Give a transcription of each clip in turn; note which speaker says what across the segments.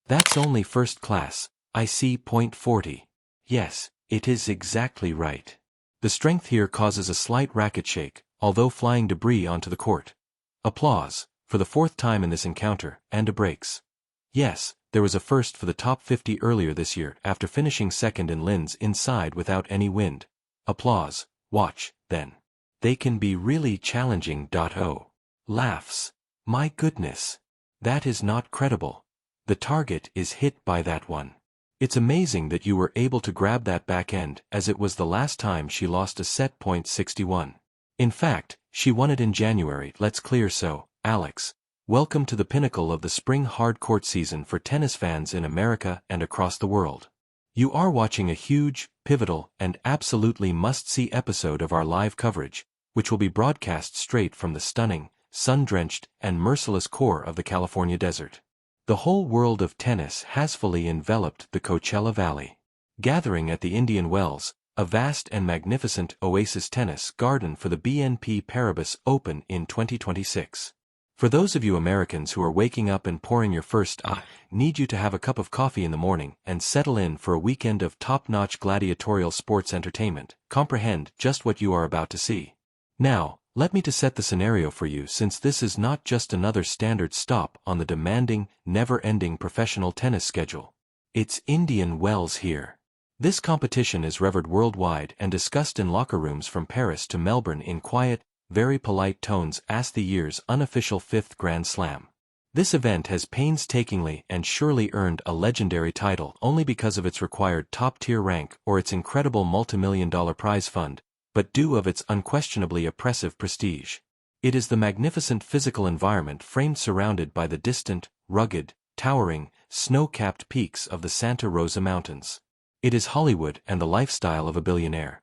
Speaker 1: That's only first class, I see. Point 40. Yes, it is exactly right. The strength here causes a slight racket shake, although flying debris onto the court. Applause, for the fourth time in this encounter, and a breaks. Yes, there was a first for the top 50 earlier this year after finishing second in Linz inside without any wind. Applause, watch, then. They can be really challenging. Oh. Laughs. My goodness. That is not credible. The target is hit by that one. It's amazing that you were able to grab that back end, as it was the last time she lost a set. Point 61. In fact, she won it in January. Let's clear. So, Alex, welcome to the pinnacle of the spring hard court season for tennis fans in America and across the world. You are watching a huge, pivotal, and absolutely must-see episode of our live coverage, which will be broadcast straight from the stunning, sun-drenched, and merciless core of the California desert. The whole world of tennis has fully enveloped the Coachella Valley. Gathering at the Indian Wells, a vast and magnificent oasis tennis garden for the BNP Paribas Open in 2026. For those of you Americans who are waking up and pouring your first need you to have a cup of coffee in the morning and settle in for a weekend of top-notch gladiatorial sports entertainment, comprehend just what you are about to see. Now, let me to set the scenario for you, since this is not just another standard stop on the demanding, never-ending professional tennis schedule. It's Indian Wells here. This competition is revered worldwide and discussed in locker rooms from Paris to Melbourne in quiet, very polite tones as the year's unofficial fifth Grand Slam. This event has painstakingly and surely earned a legendary title only because of its required top-tier rank or its incredible multimillion-dollar prize fund, but due of its unquestionably oppressive prestige. It is the magnificent physical environment framed surrounded by the distant, rugged, towering, snow-capped peaks of the Santa Rosa Mountains. It is Hollywood and the lifestyle of a billionaire.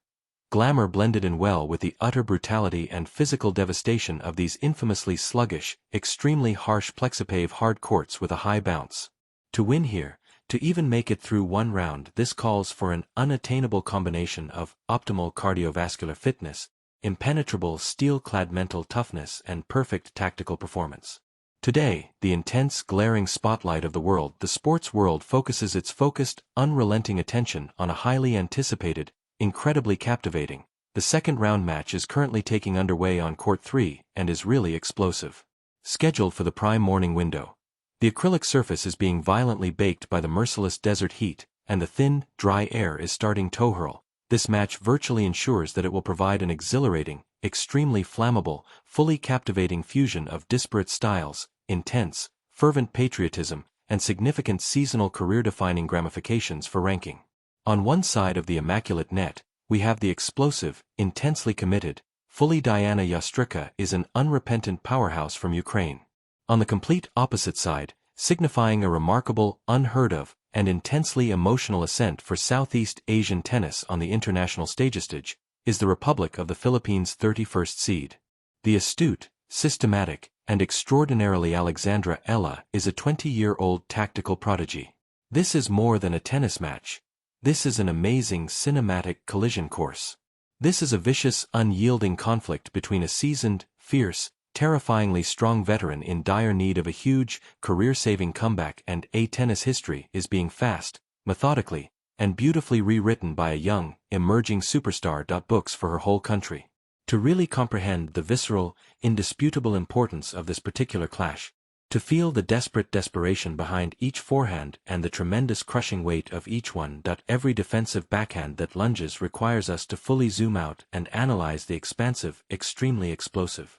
Speaker 1: Glamour blended in well with the utter brutality and physical devastation of these infamously sluggish, extremely harsh plexipave hard courts with a high bounce. To win here, to even make it through one round, this calls for an unattainable combination of optimal cardiovascular fitness, impenetrable steel-clad mental toughness, and perfect tactical performance. Today, the intense, glaring spotlight of the world, the sports world, focuses its focused, unrelenting attention on a highly anticipated, incredibly captivating. The second round match is currently taking underway on Court 3 and is really explosive. Scheduled for the prime morning window. The acrylic surface is being violently baked by the merciless desert heat, and the thin, dry air is starting to hurl. This match virtually ensures that it will provide an exhilarating, extremely flammable, fully captivating fusion of disparate styles, intense, fervent patriotism, and significant seasonal career-defining ramifications for ranking. On one side of the immaculate net, we have the explosive, intensely committed, fully Dayana Yastremska is an unrepentant powerhouse from Ukraine. On the complete opposite side, signifying a remarkable, unheard-of, and intensely emotional ascent for Southeast Asian tennis on the international stage, is the Republic of the Philippines' 31st seed. The astute, systematic, and extraordinarily Alexandra Eala is a 20-year-old tactical prodigy. This is more than a tennis match. This is an amazing cinematic collision course. This is a vicious, unyielding conflict between a seasoned, fierce, terrifyingly strong veteran in dire need of a huge, career-saving comeback, and a tennis history is being fast, methodically, and beautifully rewritten by a young, emerging superstar. Books for her whole country. To really comprehend the visceral, indisputable importance of this particular clash, to feel the desperate desperation behind each forehand and the tremendous crushing weight of each one. Every defensive backhand that lunges requires us to fully zoom out and analyze the expansive, extremely explosive.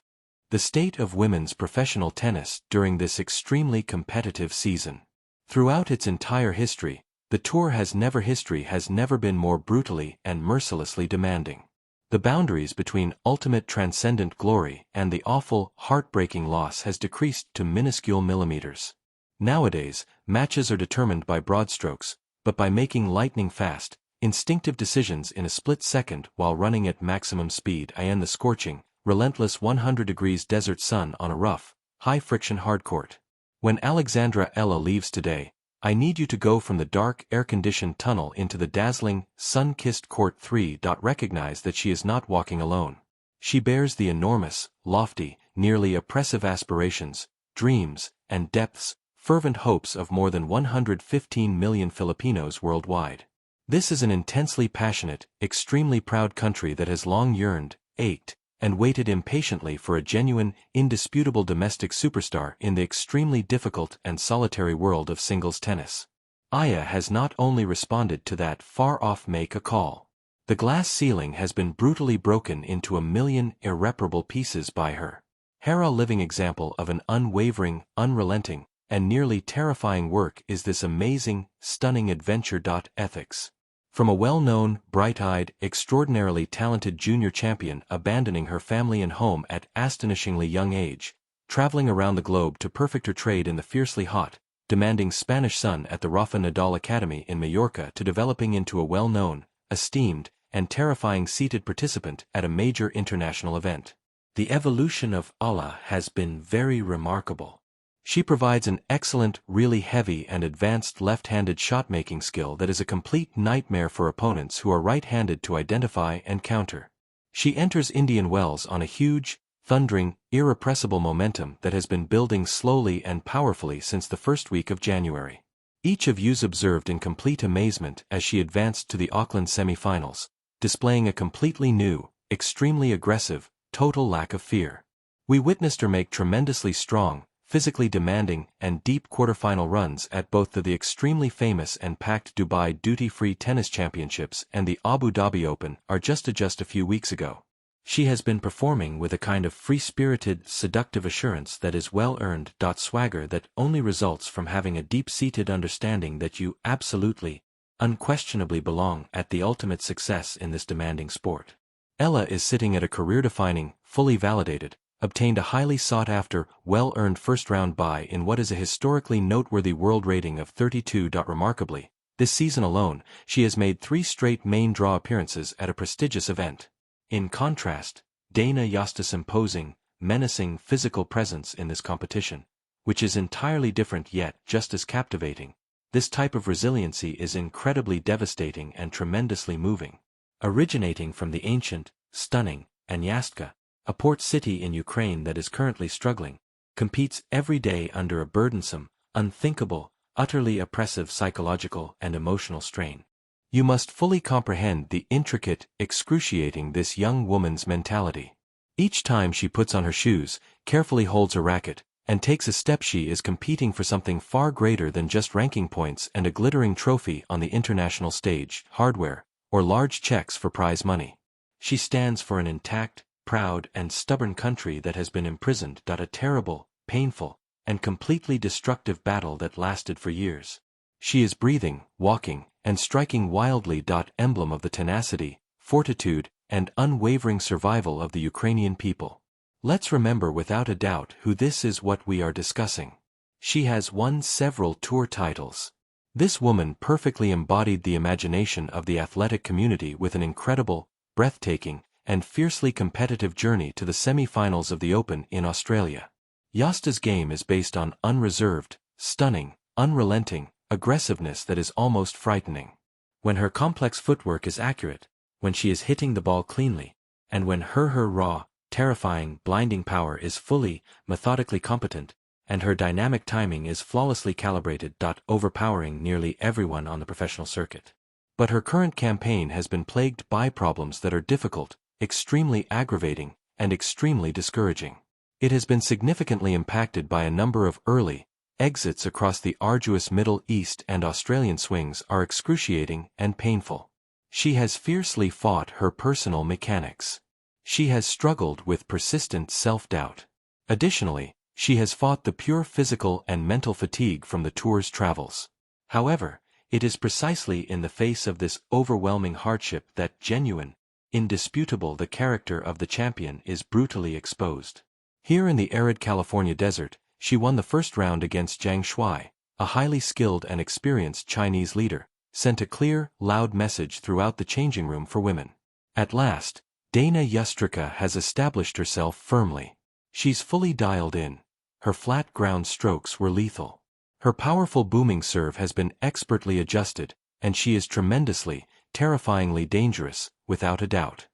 Speaker 1: The state of women's professional tennis during this extremely competitive season. Throughout its entire history, the tour has never been more brutally and mercilessly demanding. The boundaries between ultimate transcendent glory and the awful, heartbreaking loss has decreased to minuscule millimeters. Nowadays, matches are determined by broad strokes, but by making lightning-fast, instinctive decisions in a split second while running at maximum speed. In the scorching, relentless 100 degrees desert sun on a rough, high-friction hardcourt. When Alexandra Eala leaves today, I need you to go from the dark, air-conditioned tunnel into the dazzling, sun-kissed Court 3. Recognize that she is not walking alone. She bears the enormous, lofty, nearly oppressive aspirations, dreams, and depths, fervent hopes of more than 115 million Filipinos worldwide. This is an intensely passionate, extremely proud country that has long yearned, ached, and waited impatiently for a genuine, indisputable domestic superstar in the extremely difficult and solitary world of singles tennis. Aya has not only responded to that far-off make a call. The glass ceiling has been brutally broken into a million irreparable pieces by her. Her living example of an unwavering, unrelenting, and nearly terrifying work is this amazing, stunning adventure. Ethics. From a well-known, bright-eyed, extraordinarily talented junior champion abandoning her family and home at astonishingly young age, traveling around the globe to perfect her trade in the fiercely hot, demanding Spanish sun at the Rafa Nadal Academy in Mallorca to developing into a well-known, esteemed, and terrifying seated participant at a major international event. The evolution of Eala has been very remarkable. She provides an excellent, really heavy and advanced left-handed shot-making skill that is a complete nightmare for opponents who are right-handed to identify and counter. She enters Indian Wells on a huge, thundering, irrepressible momentum that has been building slowly and powerfully since the first week of January. Each of you's observed in complete amazement as she advanced to the Auckland semi-finals, displaying a completely new, extremely aggressive, total lack of fear. We witnessed her make tremendously strong, physically demanding, and deep quarterfinal runs at both the extremely famous and packed Dubai Duty-Free Tennis Championships and the Abu Dhabi Open are just a few weeks ago. She has been performing with a kind of free-spirited, seductive assurance that is well-earned. Swagger that only results from having a deep-seated understanding that you absolutely, unquestionably belong at the ultimate success in this demanding sport. Eala is sitting at a career-defining, fully validated, obtained a highly sought-after, well-earned first-round bye in what is a historically noteworthy world rating of 32. Remarkably, this season alone, she has made 3 straight main draw appearances at a prestigious event. In contrast, Dayana Yastremska's imposing, menacing physical presence in this competition, which is entirely different yet just as captivating. This type of resiliency is incredibly devastating and tremendously moving. Originating from the ancient, stunning, Anyastka, a port city in Ukraine that is currently struggling, competes every day under a burdensome, unthinkable, utterly oppressive psychological and emotional strain. You must fully comprehend the intricate, excruciating this young woman's mentality. Each time she puts on her shoes, carefully holds her racket, and takes a step, she is competing for something far greater than just ranking points and a glittering trophy on the international stage, hardware, or large checks for prize money. She stands for an intact, proud and stubborn country that has been imprisoned. A terrible, painful, and completely destructive battle that lasted for years. She is breathing, walking, and striking wildly. Emblem of the tenacity, fortitude, and unwavering survival of the Ukrainian people. Let's remember without a doubt who this is. What we are discussing. She has won several tour titles. This woman perfectly embodied the imagination of the athletic community with an incredible, breathtaking, and fiercely competitive journey to the semi-finals of the Open in Australia. Yastremska's game is based on unreserved, stunning, unrelenting aggressiveness that is almost frightening. When her complex footwork is accurate, when she is hitting the ball cleanly, and when her raw, terrifying, blinding power is fully, methodically competent, and her dynamic timing is flawlessly calibrated. Overpowering nearly everyone on the professional circuit. But her current campaign has been plagued by problems that are difficult, extremely aggravating, and extremely discouraging. It has been significantly impacted by a number of early exits across the arduous Middle East, and Australian swings are excruciating and painful. She has fiercely fought her personal mechanics. She has struggled with persistent self-doubt. Additionally, she has fought the pure physical and mental fatigue from the tour's travels. However, it is precisely in the face of this overwhelming hardship that genuine, indisputable the character of the champion is brutally exposed. Here in the arid California desert, she won the first round against Zhang Shuai, a highly skilled and experienced Chinese leader, sent a clear, loud message throughout the changing room for women. At last, Dayana Yastremska has established herself firmly. She's fully dialed in. Her flat ground strokes were lethal. Her powerful booming serve has been expertly adjusted, and she is tremendously, terrifyingly dangerous, without a doubt.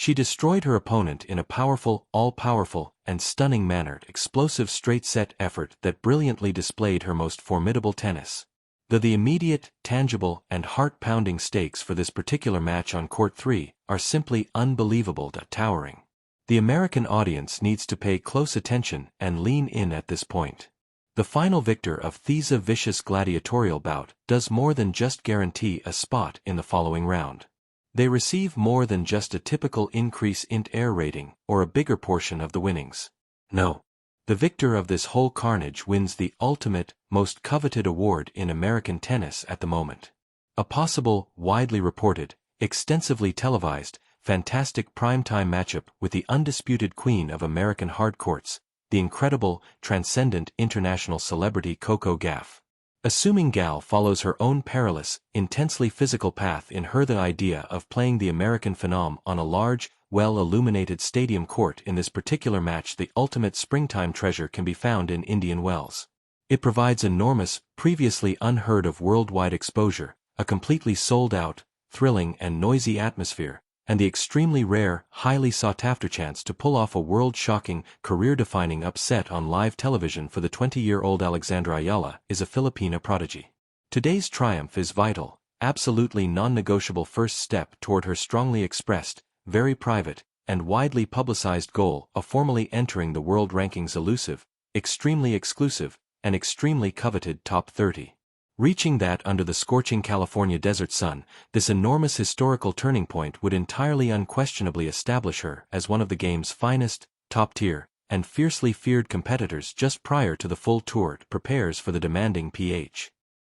Speaker 1: She destroyed her opponent in a powerful, all-powerful, and stunning-mannered, explosive straight-set effort that brilliantly displayed her most formidable tennis. The immediate, tangible, and heart-pounding stakes for this particular match on Court 3 are simply unbelievable, towering. The American audience needs to pay close attention and lean in at this point. The final victor of this vicious gladiatorial bout does more than just guarantee a spot in the following round. They receive more than just a typical increase in air rating or a bigger portion of the winnings. No. The victor of this whole carnage wins the ultimate, most coveted award in American tennis at the moment. A possible, widely reported, extensively televised, fantastic primetime matchup with the undisputed queen of American hard courts, the incredible, transcendent international celebrity Coco Gauff. Assuming Gal follows her own perilous, intensely physical path in her, the idea of playing the American phenom on a large, well-illuminated stadium court in this particular match, the ultimate springtime treasure, can be found in Indian Wells. It provides enormous, previously unheard-of worldwide exposure, a completely sold-out, thrilling and noisy atmosphere, and the extremely rare, highly sought-after chance to pull off a world-shocking, career-defining upset on live television for the 20-year-old Alexandra Eala is a Filipino prodigy. Today's triumph is vital, absolutely non-negotiable first step toward her strongly expressed, very private, and widely publicized goal of formally entering the world ranking's elusive, extremely exclusive, and extremely coveted top 30. Reaching that under the scorching California desert sun, this enormous historical turning point would entirely unquestionably establish her as one of the game's finest, top-tier, and fiercely feared competitors just prior to the full tour prepares for the demanding PH.